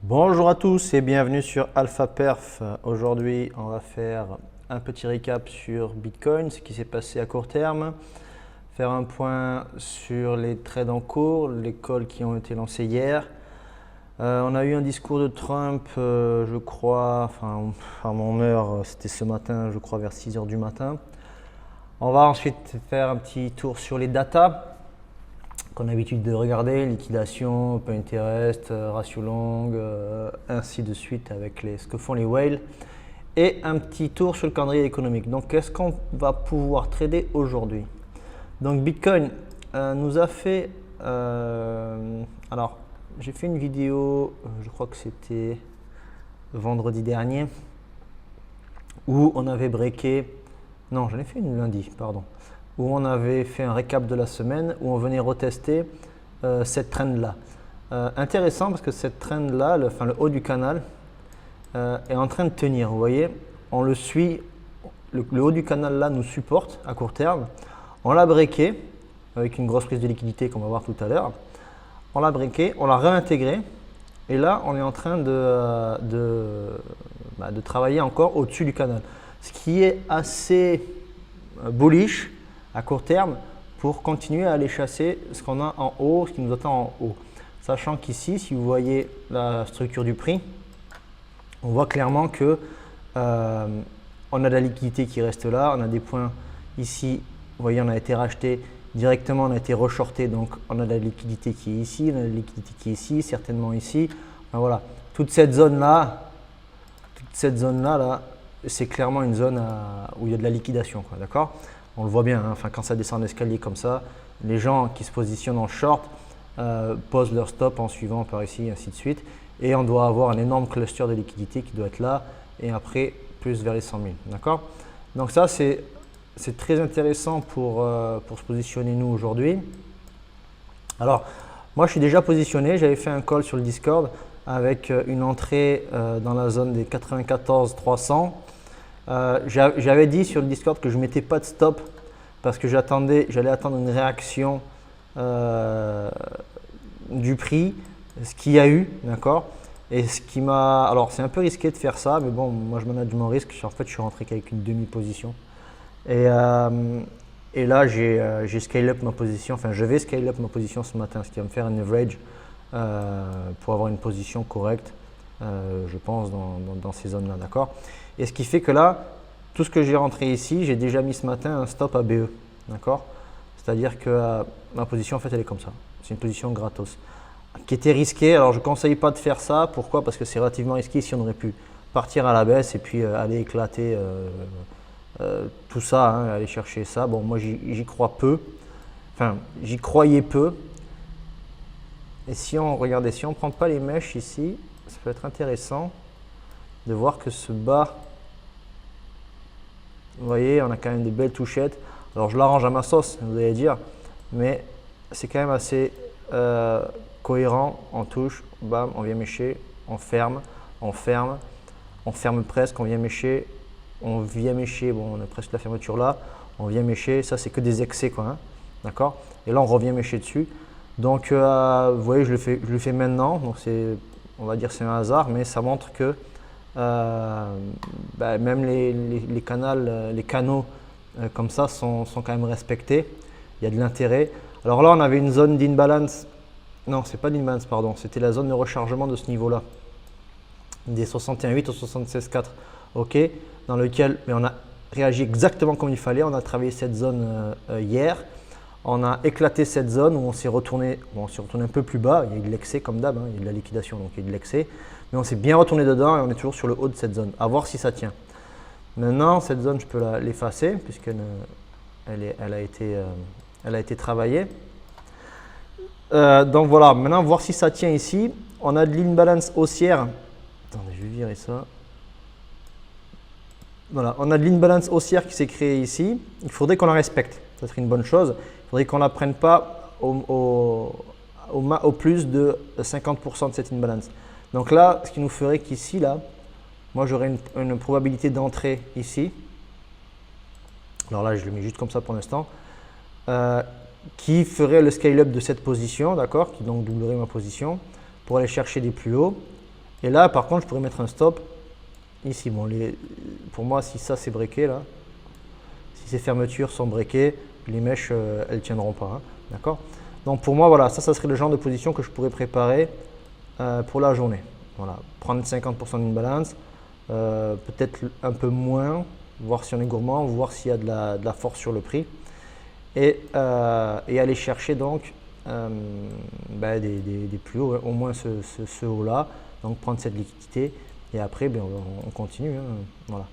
Bonjour à tous et bienvenue sur Alpha Perf. Aujourd'hui, on va faire un petit récap sur Bitcoin, ce qui s'est passé à court terme, faire un point sur les trades en cours, les calls qui ont été lancés hier. On a eu un discours de Trump, je crois, enfin, à mon heure, c'était ce matin, je crois, vers 6 h du matin. On va ensuite faire un petit tour sur les datas qu'on a l'habitude de regarder, liquidation, open interest, ratio long, ainsi de suite avec ce que font les whales. Et un petit tour sur le calendrier économique. Donc, qu'est-ce qu'on va pouvoir trader aujourd'hui? Donc, Bitcoin nous a fait. Alors, j'ai fait une vidéo, je crois que c'était vendredi dernier, où on avait breaké. Non, j'en ai fait une lundi, pardon. Où on avait fait un récap de la semaine, où on venait retester cette trend-là. Intéressant parce que cette trend-là, le haut du canal, est en train de tenir. Vous voyez, on le suit, le haut du canal là nous supporte à court terme. On l'a breaké avec une grosse prise de liquidité qu'on va voir tout à l'heure. On l'a breaké, on l'a réintégré et là on est en train de travailler encore au-dessus du canal. Ce qui est assez bullish à court terme pour continuer à aller chasser ce qu'on a en haut, ce qui nous attend en haut. Sachant qu'ici, si vous voyez la structure du prix, on voit clairement que on a de la liquidité qui reste là, on a des points ici, vous voyez, on a été racheté directement, on a été reshorté, donc on a de la liquidité qui est ici, on a de la liquidité qui est ici, certainement ici. Enfin, voilà, toute cette zone-là, là, c'est clairement une zone où il y a de la liquidation, d'accord? On le voit bien, hein, enfin, quand ça descend l'escalier comme ça, les gens qui se positionnent en short posent leur stop en suivant par ici, ainsi de suite. Et on doit avoir un énorme cluster de liquidité qui doit être là et après plus vers les 100 000. D'accord? Donc ça, c'est très intéressant pour se positionner nous aujourd'hui. Alors, moi, je suis déjà positionné. J'avais fait un call sur le Discord avec une entrée dans la zone des 94 300. J'avais dit sur le Discord que je ne mettais pas de stop parce que j'allais attendre une réaction du prix, ce qu'il y a eu, d'accord? Et ce qui m'a… Alors, c'est un peu risqué de faire ça, mais bon, moi je manage mon risque. En fait, je suis rentré qu'avec une demi-position. Et là, j'ai scale up ma position, enfin, je vais scale up ma position ce matin, ce qui va me faire un average pour avoir une position correcte, je pense, dans ces zones-là, d'accord? Et ce qui fait que là, tout ce que j'ai rentré ici, j'ai déjà mis ce matin un stop à BE, d'accord? C'est-à-dire que ma position, en fait, elle est comme ça. C'est une position gratos, qui était risquée. Alors, je ne conseille pas de faire ça. Pourquoi? Parce que c'est relativement risqué. Si on aurait pu partir à la baisse et puis aller éclater tout ça, hein, aller chercher ça. Bon, moi, j'y crois peu. Enfin, j'y croyais peu. Et si on ne prend pas les mèches ici, ça peut être intéressant de voir que ce bas, vous voyez, on a quand même des belles touchettes. Alors, je l'arrange à ma sauce, vous allez dire, mais c'est quand même assez cohérent. On touche, bam, on vient mécher, on ferme, on ferme presque, on vient mécher, bon, on a presque la fermeture là, on vient mécher, ça c'est que des excès, quoi, hein, d'accord? Et là, on revient mécher dessus. Donc, vous voyez, je le fais maintenant, donc on va dire c'est un hasard, mais ça montre que même les canaux comme ça sont quand même respectés. Il y a de l'intérêt. Alors là, on avait une zone d'imbalance. Non, c'est pas d'imbalance, pardon. C'était la zone de rechargement de ce niveau-là, des 61,8 au 76,4. OK, dans lequel on a réagi exactement comme il fallait. On a travaillé cette zone hier. On a éclaté cette zone où on s'est retourné, on s'est retourné un peu plus bas. Il y a eu de l'excès comme d'hab, hein, il y a eu de la liquidation, donc il y a eu de l'excès. Mais on s'est bien retourné dedans et on est toujours sur le haut de cette zone. À voir si ça tient. Maintenant, cette zone, je peux l'effacer puisqu'elle a été travaillée. Donc voilà, maintenant, voir si ça tient ici. On a de l'imbalance haussière. Attendez, je vais virer ça. Voilà, on a de l'imbalance haussière qui s'est créée ici. Il faudrait qu'on la respecte. Ça serait une bonne chose. Il faudrait qu'on ne la prenne pas au plus de 50% de cette imbalance. Donc là, ce qui nous ferait qu'ici, là, moi j'aurais une probabilité d'entrée ici. Alors là, je le mets juste comme ça pour l'instant. Qui ferait le scale-up de cette position, d'accord? Qui donc doublerait ma position pour aller chercher des plus hauts. Et là, par contre, je pourrais mettre un stop ici. Bon, pour moi, si ça c'est breaké là, si ces fermetures sont breakées, les mèches elles tiendront pas. Hein, d'accord? Donc pour moi, voilà, ça serait le genre de position que je pourrais préparer pour la journée. Voilà, prendre 50% d'une balance, peut-être un peu moins, voir si on est gourmand, voir s'il y a de la force sur le prix. Et aller chercher donc des plus hauts, au moins ce haut-là, donc prendre cette liquidité et après on continue. Hein, voilà.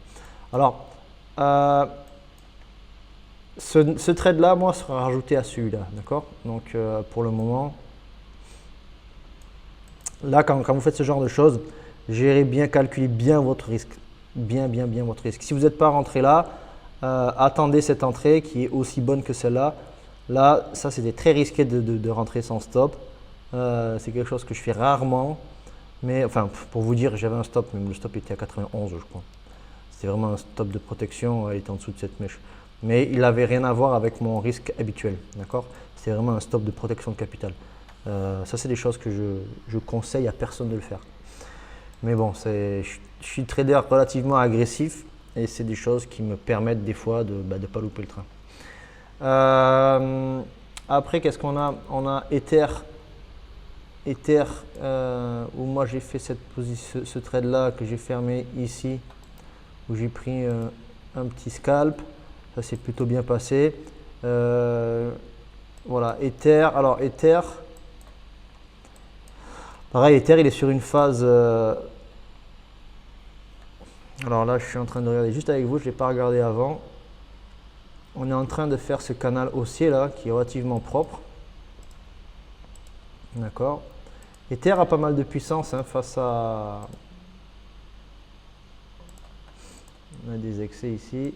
Alors, ce trade-là, moi, sera rajouté à celui-là, d'accord? Donc pour le moment, là, quand vous faites ce genre de choses, gérez bien, calculez bien votre risque, bien votre risque. Si vous n'êtes pas rentré là, attendez cette entrée qui est aussi bonne que celle-là. Là, ça c'était très risqué de rentrer sans stop. C'est quelque chose que je fais rarement. Mais enfin, pour vous dire, j'avais un stop, mais le stop était à 91, je crois. C'était vraiment un stop de protection, il était en dessous de cette mèche. Mais il n'avait rien à voir avec mon risque habituel, d'accord? C'était vraiment un stop de protection de capital. Ça, c'est des choses que je conseille à personne de le faire. Mais bon, je suis trader relativement agressif et c'est des choses qui me permettent des fois de ne pas louper le train. Après, qu'est-ce qu'on a? On a Ether, où moi j'ai fait ce trade là que j'ai fermé ici, où j'ai pris un petit scalp. Ça s'est plutôt bien passé. Voilà, Ether. Alors Ether, pareil, Ether il est sur une phase. Alors là, je suis en train de regarder juste avec vous, je ne l'ai pas regardé avant. On est en train de faire ce canal haussier là qui est relativement propre. D'accord. Ether a pas mal de puissance hein, face à. On a des excès ici.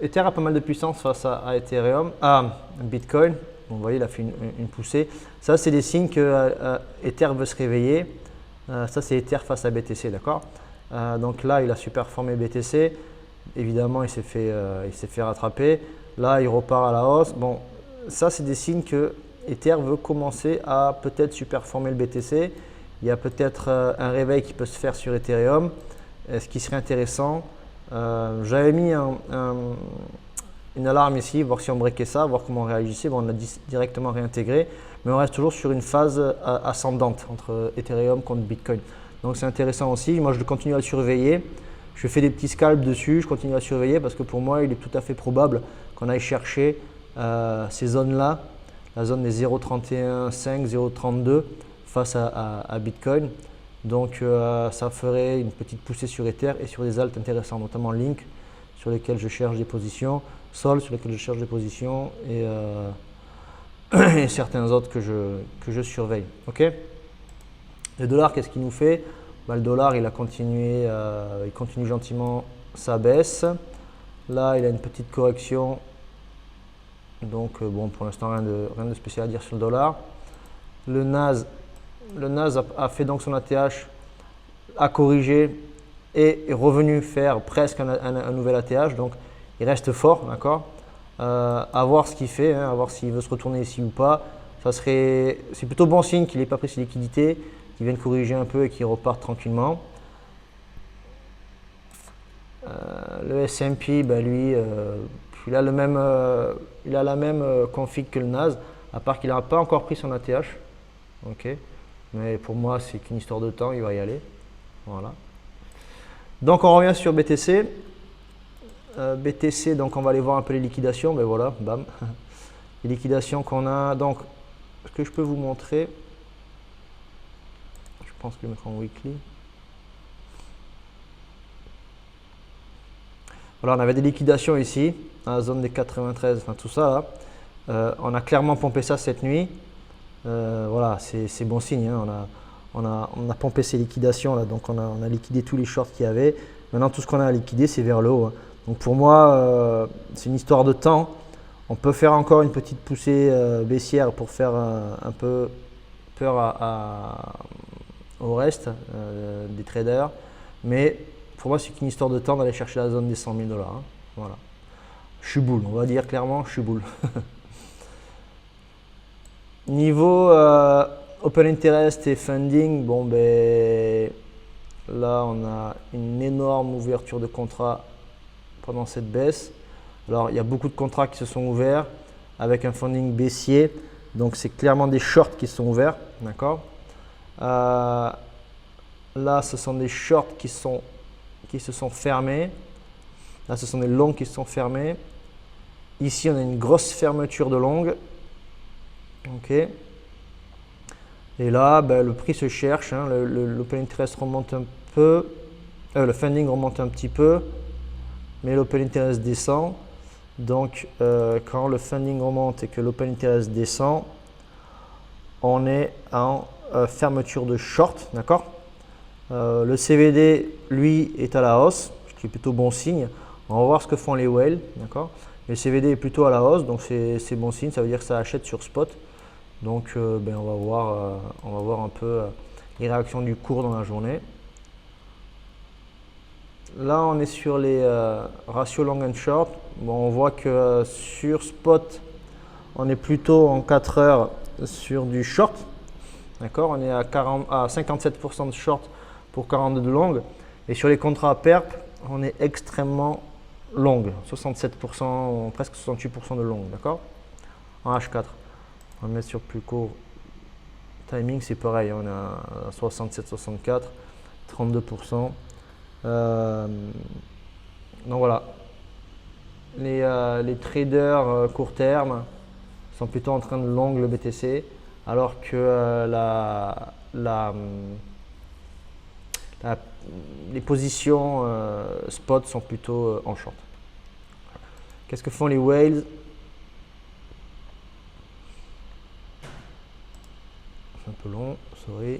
Ether a pas mal de puissance face à Ethereum, à Bitcoin. Vous voyez, il a fait une poussée. Ça, c'est des signes que Ether veut se réveiller. Ça, c'est Ether face à BTC, d'accord? Donc là, il a super formé BTC. Évidemment, il s'est fait rattraper. Là, il repart à la hausse. Bon, ça, c'est des signes que Ether veut commencer à peut-être superformer le BTC. Il y a peut-être un réveil qui peut se faire sur Ethereum. Ce qui serait intéressant. J'avais mis une alarme ici, voir si on breakait ça, voir comment on réagissait. Bon, on a directement réintégré, mais on reste toujours sur une phase ascendante entre Ethereum contre Bitcoin. Donc c'est intéressant aussi. Moi, je continue à le surveiller. Je fais des petits scalps dessus, je continue à surveiller parce que pour moi, il est tout à fait probable qu'on aille chercher ces zones-là, la zone des 0,31,5, 0,32 face à Bitcoin. Donc ça ferait une petite poussée sur Ether et sur des alts intéressants, notamment Link sur lesquels je cherche des positions, Sol sur lesquels je cherche des positions et, et certains autres que je surveille. Okay, le dollar, qu'est-ce qu'il nous fait? Le dollar, il continue gentiment sa baisse. Là, il a une petite correction. Donc bon, pour l'instant, rien de spécial à dire sur le dollar. Le NAS a fait donc son ATH, a corrigé et est revenu faire presque un nouvel ATH. Donc il reste fort, d'accord. À voir ce qu'il fait, hein, à voir s'il veut se retourner ici ou pas. C'est plutôt bon signe qu'il n'ait pas pris ses liquidités, qu'il vienne corriger un peu et qu'il reparte tranquillement. Le S&P, lui, il a la même config que le NAS, à part qu'il n'a pas encore pris son ATH. Ok. Mais pour moi, c'est qu'une histoire de temps, il va y aller. Voilà. Donc on revient sur BTC. BTC, donc on va aller voir un peu les liquidations. Ben voilà, bam. Les liquidations qu'on a. Donc, ce que je peux vous montrer, je pense que je vais mettre en weekly. Voilà, on avait des liquidations ici, à la zone des 93, enfin tout ça là. On a clairement pompé ça cette nuit. Voilà, c'est bon signe. Hein. On a pompé ces liquidations là, donc on a liquidé tous les shorts qu'il y avait. Maintenant, tout ce qu'on a à liquider, c'est vers le haut. Hein. Donc pour moi, c'est une histoire de temps. On peut faire encore une petite poussée baissière pour faire un peu peur au reste des traders. Mais pour moi, c'est qu'une histoire de temps d'aller chercher la zone des 100 000 $. Hein. Voilà. Je suis boule, on va dire clairement, je suis boule. Niveau Open Interest et Funding, bon ben là on a une énorme ouverture de contrats pendant cette baisse. Alors il y a beaucoup de contrats qui se sont ouverts avec un funding baissier, donc c'est clairement des shorts qui sont ouverts, d'accord. Là ce sont des shorts qui se sont fermés, là ce sont des longs qui se sont fermés. Ici on a une grosse fermeture de longue, ok. Et là ben, le prix se cherche, hein. L'open interest remonte un peu, le funding remonte un petit peu, mais l'open interest descend. Donc quand le funding remonte et que l'open interest descend, on est en fermeture de short, d'accord. Le CVD lui est à la hausse, ce qui est plutôt bon signe. On va voir ce que font les whales, d'accord. Le CVD est plutôt à la hausse, donc c'est bon signe, ça veut dire que ça achète sur spot. Donc ben, on va voir un peu les réactions du cours dans la journée. Là on est sur les ratios long and short. Bon, on voit que sur spot on est plutôt en 4 heures sur du short, d'accord. On est à 57% de short pour 42 de long, et sur les contrats à perp on est extrêmement long, 67%, presque 68% de long, d'accord, en H4. On va mettre sur plus court timing, c'est pareil, on est à 67-64, 32%. Donc voilà, les traders court terme sont plutôt en train de long le BTC, alors que les positions spot sont plutôt en short. Qu'est-ce que font les whales? C'est un peu long, sorry.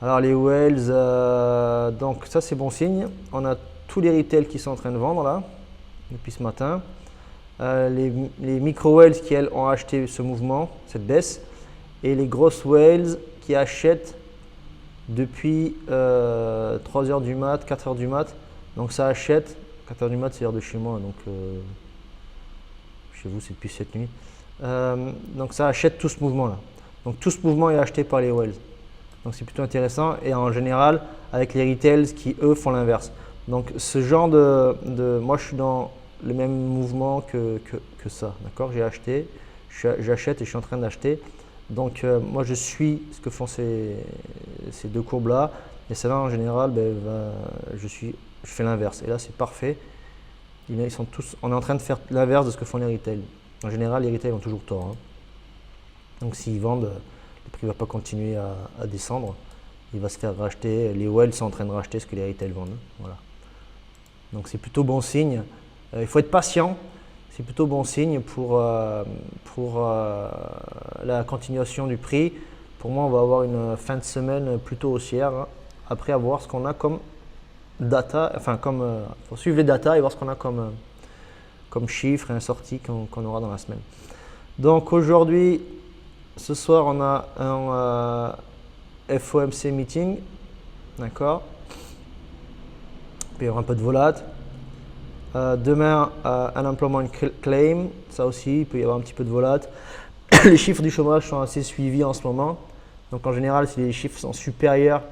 Alors les whales, donc ça c'est bon signe. On a tous les retails qui sont en train de vendre là, depuis ce matin. Les micro whales qui elles ont acheté ce mouvement, cette baisse, et les grosses whales qui achètent depuis 3h du mat, 4h du mat. Donc ça achète, 4h du mat c'est l'heure de chez moi, donc chez vous c'est depuis cette nuit. Donc ça achète tout ce mouvement là. Donc tout ce mouvement est acheté par les whales. Donc c'est plutôt intéressant, et en général avec les retails qui eux font l'inverse. Donc ce genre moi je suis dans le même mouvement que ça, d'accord. J'ai acheté, j'achète et je suis en train d'acheter. Donc moi je suis ce que font ces deux courbes là, et celle-là en général ben, je fais l'inverse, et là c'est parfait. Ils sont tous, on est en train de faire l'inverse de ce que font les retails. En général les retails ont toujours tort, hein. Donc s'ils vendent, le prix ne va pas continuer à descendre, il va se faire racheter. Les whales sont en train de racheter ce que les retails vendent, voilà. Donc c'est plutôt bon signe. Il faut être patient, c'est plutôt bon signe pour la continuation du prix. Pour moi, on va avoir une fin de semaine plutôt haussière, hein, après avoir ce qu'on a comme data, enfin faut suivre les data et voir ce qu'on a comme chiffres et un sorti qu'on aura dans la semaine. Donc aujourd'hui, ce soir, on a un FOMC meeting, d'accord. Puis il y aura un peu de volat. Demain, un employment claim, ça aussi, il peut y avoir un petit peu de volat. Les chiffres du chômage sont assez suivis en ce moment. Donc en général, si les chiffres sont supérieurs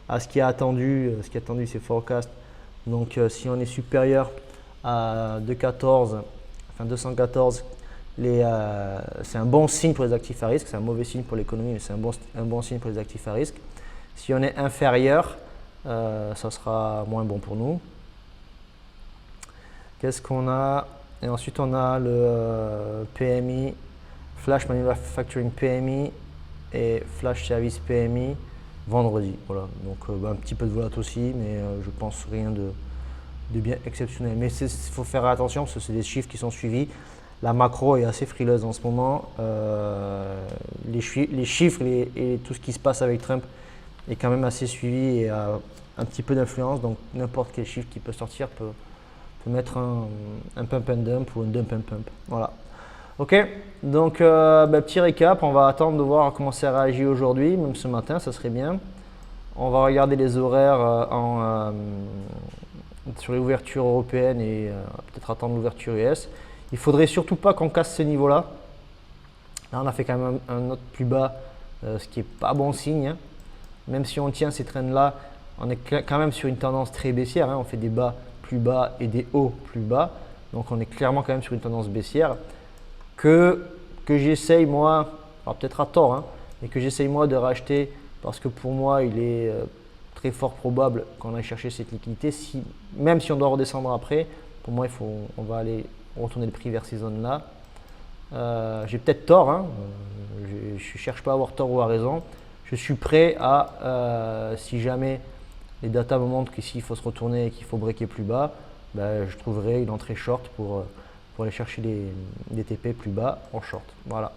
à ce qui est attendu, c'est forecast. Donc si on est supérieur à 214, enfin 214, c'est un bon signe pour les actifs à risque. C'est un mauvais signe pour l'économie, mais c'est un bon signe pour les actifs à risque. Si on est inférieur, ça sera moins bon pour nous. Qu'est-ce qu'on a? Et ensuite, on a le PMI, Flash Manufacturing PMI et Flash Service PMI vendredi. Voilà. Donc, un petit peu de volat aussi, mais je pense rien de bien exceptionnel. Mais il faut faire attention parce que c'est des chiffres qui sont suivis. La macro est assez frileuse en ce moment. Les chiffres et tout ce qui se passe avec Trump est quand même assez suivi et a un petit peu d'influence. Donc, n'importe quel chiffre qui peut sortir peut mettre un pump and dump ou un dump and pump. Voilà. Ok, donc petit récap, on va attendre de voir comment ça réagit aujourd'hui, même ce matin, ça serait bien. On va regarder les horaires sur les ouvertures européennes et peut-être attendre l'ouverture US. Il ne faudrait surtout pas qu'on casse ce niveau-là. Là, on a fait quand même un autre plus bas, ce qui n'est pas bon signe, hein. Même si on tient ces trends-là, on est quand même sur une tendance très baissière, hein. On fait des bas plus bas et des hauts plus bas. Donc, on est clairement quand même sur une tendance baissière que j'essaye moi, alors peut-être à tort, hein, mais que j'essaye moi de racheter parce que pour moi, il est très fort probable qu'on aille chercher cette liquidité. Même si on doit redescendre après, pour moi, on va aller retourner le prix vers ces zones-là. J'ai peut-être tort, hein, je ne cherche pas à avoir tort ou à raison. Je suis prêt à, si jamais les datas me montrent qu'ici il faut se retourner et qu'il faut breaker plus bas, ben, je trouverai une entrée short pour aller chercher des TP plus bas en short. Voilà.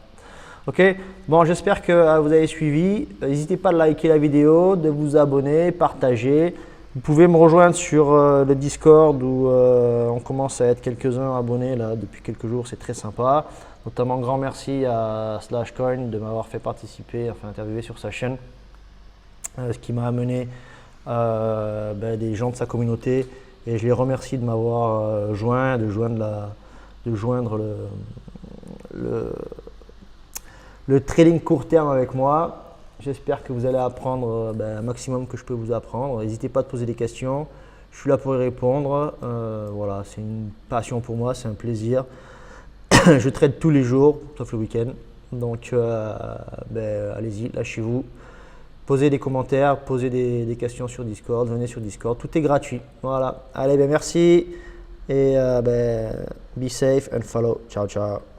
Ok, bon, j'espère que vous avez suivi. N'hésitez pas à liker la vidéo, de vous abonner, partager. Vous pouvez me rejoindre sur le Discord où on commence à être quelques-uns abonnés là depuis quelques jours, c'est très sympa. Notamment grand merci à Slashcoin de m'avoir fait participer, enfin interviewer sur sa chaîne, ce qui m'a amené des gens de sa communauté et je les remercie de m'avoir joint, de joindre le trading court terme avec moi. J'espère que vous allez apprendre un maximum que je peux vous apprendre. N'hésitez pas à poser des questions. Je suis là pour y répondre. Voilà, c'est une passion pour moi, c'est un plaisir. Je trade tous les jours, sauf le week-end. Donc, allez-y, lâchez-vous. Posez des commentaires, posez des questions sur Discord, venez sur Discord. Tout est gratuit. Voilà. Allez, merci. Et be safe and follow. Ciao, ciao.